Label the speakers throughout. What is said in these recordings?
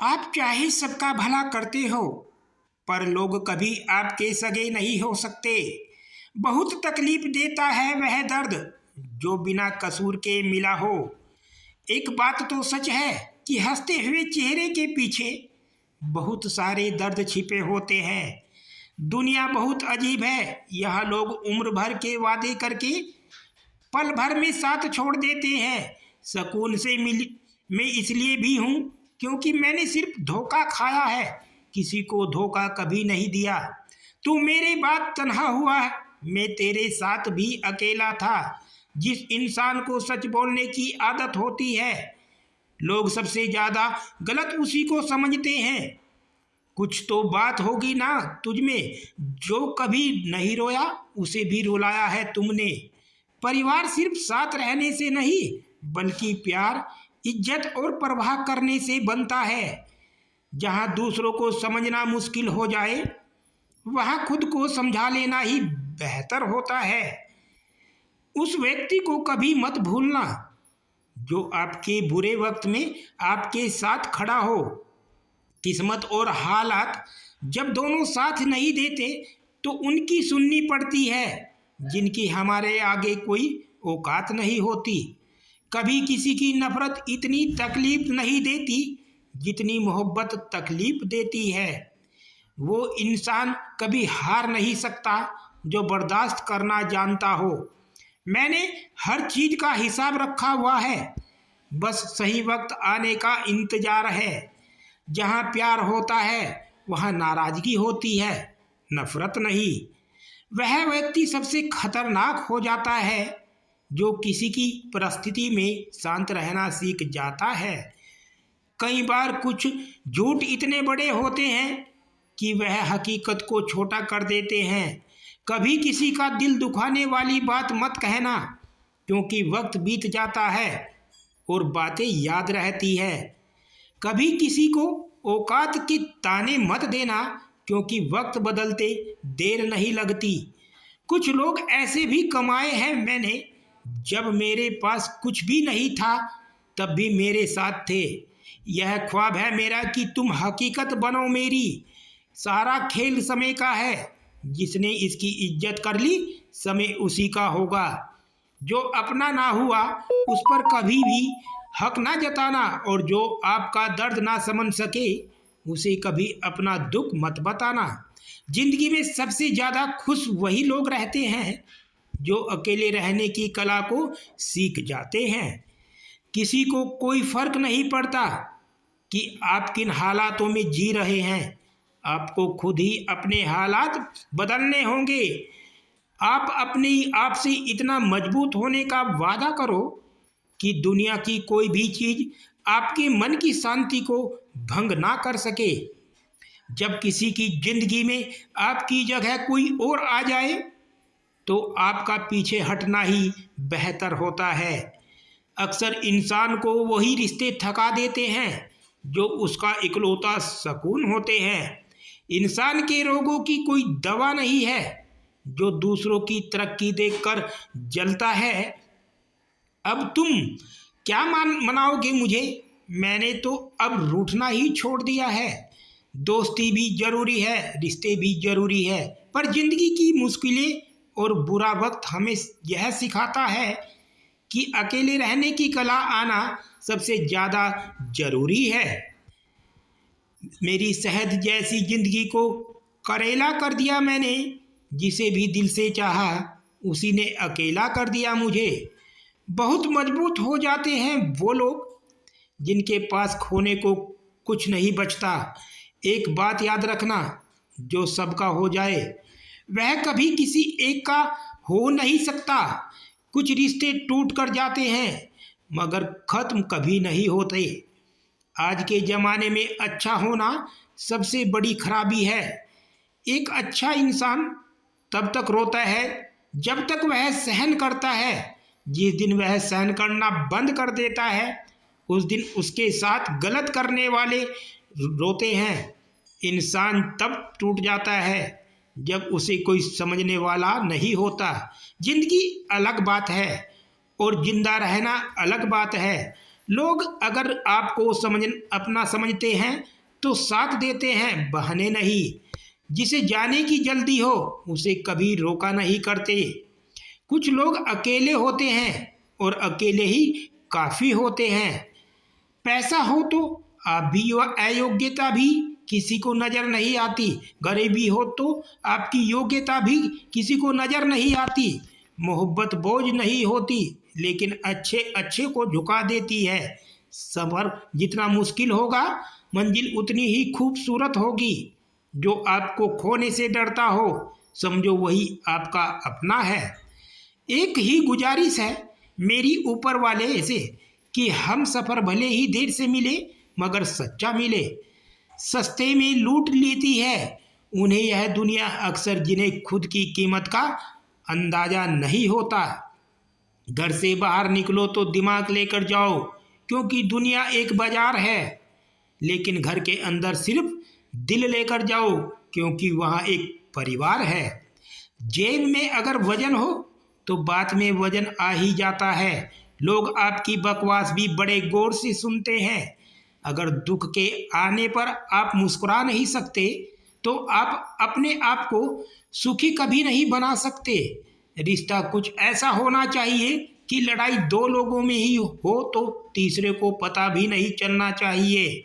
Speaker 1: आप चाहे सबका भला करते हो, पर लोग कभी आपके सगे नहीं हो सकते। बहुत तकलीफ देता है वह दर्द जो बिना कसूर के मिला हो। एक बात तो सच है कि हंसते हुए चेहरे के पीछे बहुत सारे दर्द छिपे होते हैं। दुनिया बहुत अजीब है। यहाँ लोग उम्र भर के वादे करके पल भर में साथ छोड़ देते हैं। सुकून से मिल मैं इसलिए भी हूँ क्योंकि मैंने सिर्फ धोखा खाया है, किसी को धोखा कभी नहीं दिया। तू मेरे बाद तन्हा हुआ है, मैं तेरे साथ भी अकेला था। जिस इंसान को सच बोलने की आदत होती है, लोग सबसे ज़्यादा गलत उसी को समझते हैं। कुछ तो बात होगी ना तुझ में, जो कभी नहीं रोया उसे भी रुलाया है तुमने। परिवार सिर्फ साथ रहने से नहीं, बल्कि प्यार, इज्जत और परवाह करने से बनता है। जहाँ दूसरों को समझना मुश्किल हो जाए, वहाँ खुद को समझा लेना ही बेहतर होता है। उस व्यक्ति को कभी मत भूलना जो आपके बुरे वक्त में आपके साथ खड़ा हो। किस्मत और हालात जब दोनों साथ नहीं देते तो उनकी सुननी पड़ती है, जिनकी हमारे आगे कोई औकात नहीं होती। कभी किसी की नफरत इतनी तकलीफ नहीं देती जितनी मोहब्बत तकलीफ देती है। वो इंसान कभी हार नहीं सकता जो बर्दाश्त करना जानता हो। मैंने हर चीज़ का हिसाब रखा हुआ है, बस सही वक्त आने का इंतज़ार है। जहाँ प्यार होता है वहाँ नाराज़गी होती है, नफरत नहीं। वह व्यक्ति सबसे खतरनाक हो जाता है जो किसी की परिस्थिति में शांत रहना सीख जाता है। कई बार कुछ झूठ इतने बड़े होते हैं कि वह हकीकत को छोटा कर देते हैं। कभी किसी का दिल दुखाने वाली बात मत कहना, क्योंकि वक्त बीत जाता है और बातें याद रहती है। कभी किसी को औकात के ताने मत देना, क्योंकि वक्त बदलते देर नहीं लगती। कुछ लोग ऐसे भी कमाए हैं मैंने, जब मेरे पास कुछ भी नहीं था तब भी मेरे साथ थे। यह ख्वाब है मेरा कि तुम हकीकत बनो मेरी। सारा खेल समय का है, जिसने इसकी इज्जत कर ली समय उसी का होगा। जो अपना ना हुआ उस पर कभी भी हक ना जताना, और जो आपका दर्द ना समझ सके उसे कभी अपना दुख मत बताना। जिंदगी में सबसे ज़्यादा खुश वही लोग रहते हैं जो अकेले रहने की कला को सीख जाते हैं। किसी को कोई फर्क नहीं पड़ता कि आप किन हालातों में जी रहे हैं, आपको खुद ही अपने हालात बदलने होंगे। आप अपने आप से इतना मजबूत होने का वादा करो कि दुनिया की कोई भी चीज़ आपके मन की शांति को भंग ना कर सके। जब किसी की जिंदगी में आपकी जगह कोई और आ जाए तो आपका पीछे हटना ही बेहतर होता है। अक्सर इंसान को वही रिश्ते थका देते हैं जो उसका इकलौता सुकून होते हैं। इंसान के रोगों की कोई दवा नहीं है जो दूसरों की तरक्की देखकर जलता है। अब तुम क्या मनाओगे मुझे? मैंने तो अब रूठना ही छोड़ दिया है। दोस्ती भी ज़रूरी है, रिश्ते भी ज़रूरी है, पर ज़िंदगी की मुश्किलें और बुरा वक्त हमें यह सिखाता है कि अकेले रहने की कला आना सबसे ज़्यादा ज़रूरी है। मेरी शहद जैसी ज़िंदगी को करेला कर दिया मैंने। जिसे भी दिल से चाहा उसी ने अकेला कर दिया मुझे। बहुत मजबूत हो जाते हैं वो लोग जिनके पास खोने को कुछ नहीं बचता। एक बात याद रखना, जो सबका हो जाए वह कभी किसी एक का हो नहीं सकता। कुछ रिश्ते टूट कर जाते हैं मगर ख़त्म कभी नहीं होते। आज के ज़माने में अच्छा होना सबसे बड़ी खराबी है। एक अच्छा इंसान तब तक रोता है जब तक वह सहन करता है। जिस दिन वह सहन करना बंद कर देता है उस दिन उसके साथ गलत करने वाले रोते हैं। इंसान तब टूट जाता है जब उसे कोई समझने वाला नहीं होता। जिंदगी अलग बात है और जिंदा रहना अलग बात है। लोग अगर आपको अपना समझते हैं तो साथ देते हैं, बहाने नहीं। जिसे जाने की जल्दी हो उसे कभी रोका नहीं करते। कुछ लोग अकेले होते हैं और अकेले ही काफ़ी होते हैं। पैसा हो तो आप भी अयोग्यता भी किसी को नज़र नहीं आती। गरीबी हो तो आपकी योग्यता भी किसी को नज़र नहीं आती। मोहब्बत बोझ नहीं होती, लेकिन अच्छे अच्छे को झुका देती है। सफ़र जितना मुश्किल होगा, मंजिल उतनी ही खूबसूरत होगी। जो आपको खोने से डरता हो, समझो वही आपका अपना है। एक ही गुजारिश है मेरी ऊपर वाले से कि हम सफ़र भले ही देर से मिले मगर सच्चा मिले। सस्ते में लूट लेती है उन्हें यह दुनिया अक्सर, जिन्हें खुद की कीमत का अंदाज़ा नहीं होता। घर से बाहर निकलो तो दिमाग लेकर जाओ, क्योंकि दुनिया एक बाजार है। लेकिन घर के अंदर सिर्फ दिल लेकर जाओ, क्योंकि वहाँ एक परिवार है। जेब में अगर वजन हो तो बात में वजन आ ही जाता है। लोग आपकी बकवास भी बड़े गौर से सुनते हैं। अगर दुख के आने पर आप मुस्कुरा नहीं सकते तो आप अपने आप को सुखी कभी नहीं बना सकते। रिश्ता कुछ ऐसा होना चाहिए कि लड़ाई दो लोगों में ही हो तो तीसरे को पता भी नहीं चलना चाहिए।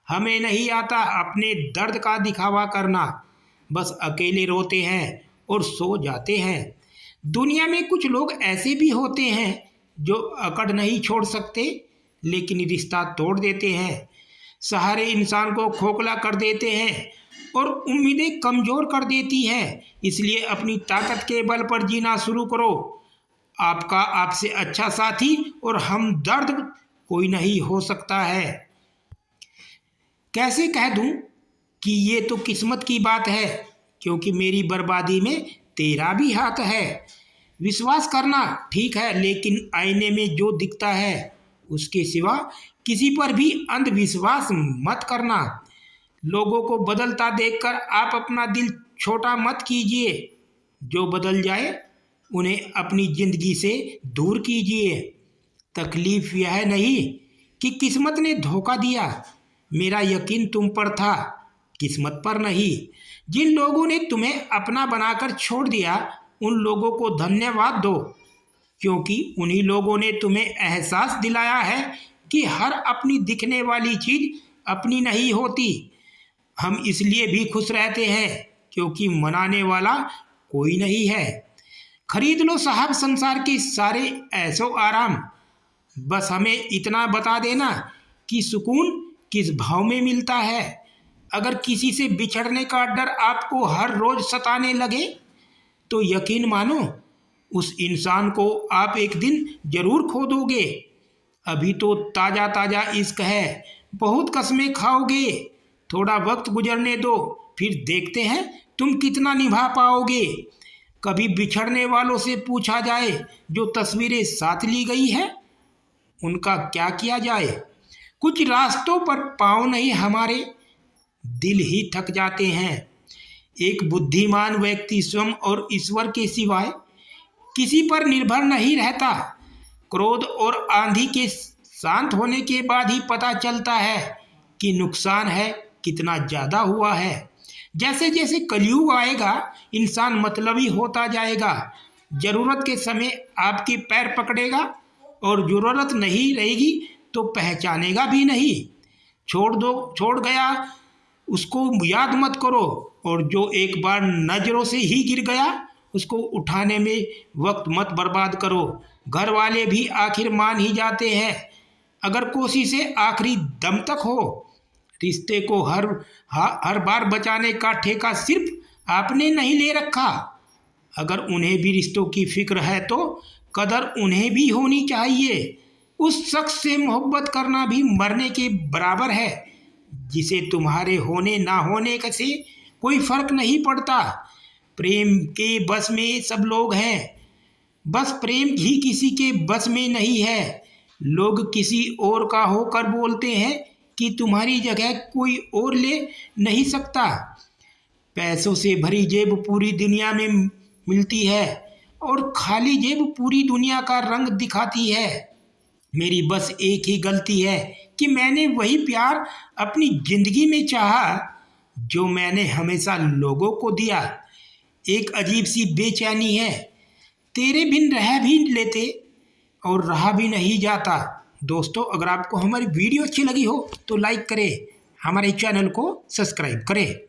Speaker 1: हमें नहीं आता अपने दर्द का दिखावा करना, बस अकेले रोते हैं और सो जाते हैं। दुनिया में कुछ लोग ऐसे भी होते हैं जो अकड़ नहीं छोड़ सकते, लेकिन रिश्ता तोड़ देते हैं। सहारे इंसान को खोखला कर देते हैं और उम्मीदें कमज़ोर कर देती हैं। इसलिए अपनी ताकत के बल पर जीना शुरू करो। आपका आपसे अच्छा साथी और हमदर्द कोई नहीं हो सकता है। कैसे कह दूं कि ये तो किस्मत की बात है, क्योंकि मेरी बर्बादी में तेरा भी हाथ है। विश्वास करना ठीक है, लेकिन आईने में जो दिखता है उसके सिवा किसी पर भी अंधविश्वास मत करना। लोगों को बदलता देखकर आप अपना दिल छोटा मत कीजिए। जो बदल जाए उन्हें अपनी ज़िंदगी से दूर कीजिए। तकलीफ़ यह नहीं कि किस्मत ने धोखा दिया, मेरा यकीन तुम पर था, किस्मत पर नहीं। जिन लोगों ने तुम्हें अपना बनाकर छोड़ दिया उन लोगों को धन्यवाद दो, क्योंकि उन्हीं लोगों ने तुम्हें एहसास दिलाया है कि हर अपनी दिखने वाली चीज़ अपनी नहीं होती। हम इसलिए भी खुश रहते हैं क्योंकि मनाने वाला कोई नहीं है। खरीद लो साहब संसार के सारे ऐशो आराम, बस हमें इतना बता देना कि सुकून किस भाव में मिलता है। अगर किसी से बिछड़ने का डर आपको हर रोज़ सताने लगे तो यकीन मानो उस इंसान को आप एक दिन ज़रूर खो दोगे। अभी तो ताज़ा ताज़ा इश्क है, बहुत कस्में खाओगे। थोड़ा वक्त गुजरने दो, फिर देखते हैं तुम कितना निभा पाओगे। कभी बिछड़ने वालों से पूछा जाए जो तस्वीरें साथ ली गई हैं उनका क्या किया जाए। कुछ रास्तों पर पाँव नहीं, हमारे दिल ही थक जाते हैं। एक बुद्धिमान व्यक्ति स्वयं और ईश्वर के सिवाय किसी पर निर्भर नहीं रहता। क्रोध और आंधी के शांत होने के बाद ही पता चलता है कि नुकसान है कितना ज़्यादा हुआ है। जैसे जैसे कलयुग आएगा इंसान मतलबी होता जाएगा। ज़रूरत के समय आपके पैर पकड़ेगा और ज़रूरत नहीं रहेगी तो पहचानेगा भी नहीं। छोड़ गया उसको याद मत करो, और जो एक बार नज़रों से ही गिर गया उसको उठाने में वक्त मत बर्बाद करो। घर वाले भी आखिर मान ही जाते हैं अगर कोशिशें आखिरी दम तक हो। रिश्ते को हर बार बचाने का ठेका सिर्फ आपने नहीं ले रखा। अगर उन्हें भी रिश्तों की फिक्र है तो कदर उन्हें भी होनी चाहिए। उस शख्स से मोहब्बत करना भी मरने के बराबर है जिसे तुम्हारे होने ना होने से कोई फर्क नहीं पड़ता। प्रेम के बस में सब लोग हैं, बस प्रेम ही किसी के बस में नहीं है। लोग किसी और का होकर बोलते हैं कि तुम्हारी जगह कोई और ले नहीं सकता। पैसों से भरी जेब पूरी दुनिया में मिलती है और खाली जेब पूरी दुनिया का रंग दिखाती है। मेरी बस एक ही गलती है कि मैंने वही प्यार अपनी जिंदगी में चाहा जो मैंने हमेशा लोगों को दिया। एक अजीब सी बेचैनी है, तेरे बिन रह भी लेते और रहा भी नहीं जाता। दोस्तों, अगर आपको हमारी वीडियो अच्छी लगी हो तो लाइक करें, हमारे चैनल को सब्सक्राइब करें।